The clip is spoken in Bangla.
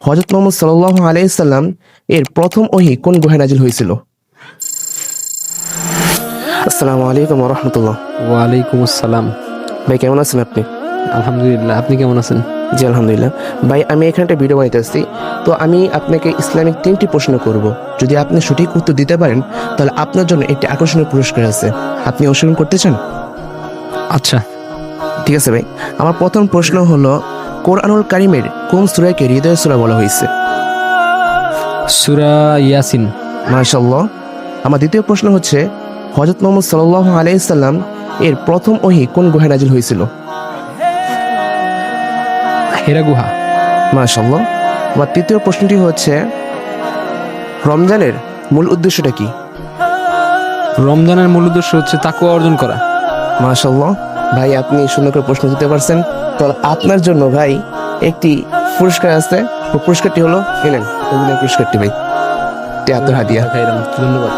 হযরত মুহাম্মদ সাল্লাল্লাহু আলাইহি সাল্লাম এর প্রথম ওহী কোন গুহায় নাজিল হয়েছিল? আসসালামু আলাইকুম ওয়া রাহমাতুল্লাহ। ওয়ালাইকুম আসসালাম। ভাই কেমন আছেন আপনি? আলহামদুলিল্লাহ, আপনি কেমন আছেন? জি আলহামদুলিল্লাহ। ভাই আমি এখানে একটা ভিডিও বানাইতে আসছি, তো আমি আপনাকে ইসলামিক 3টি প্রশ্ন করব। যদি আপনি সঠিক উত্তর দিতে পারেন তাহলে আপনার জন্য একটি আকর্ষণীয় পুরস্কার আছে। আপনি অংশগ্রহণ করতে চান? আচ্ছা, ঠিক আছে ভাই। আমার প্রথম প্রশ্ন হলো, কোরআনুল কারিমের কোন সূরাকে হৃদয়ের সূরা বলা হয়েছে? সূরা ইয়াসিন। মাশাআল্লাহ। আমার দ্বিতীয় প্রশ্ন হচ্ছে, হযরত মুহাম্মদ সাল্লাল্লাহু আলাইহি সাল্লাম এর প্রথম ওহী কোন গুহায় নাজিল হয়েছিল? হেরা গুহা। মাশাআল্লাহ। আমার তৃতীয় প্রশ্নটি হচ্ছে, রমজানের মূল উদ্দেশ্যটা কি? রমজানের মূল উদ্দেশ্য হচ্ছে তাকওয়া অর্জন করা। মাশাআল্লাহ। ভাই আপনি সুন্দর করে প্রশ্ন দিতে পারছেন। তো আপনার জন্য ভাই একটি পুরস্কার আছে। পুরস্কারটি হলো, এই নেন, অভিনয় পুরস্কারটি ভাই, তিয়াত্তর হাদিয়া। ধন্যবাদ।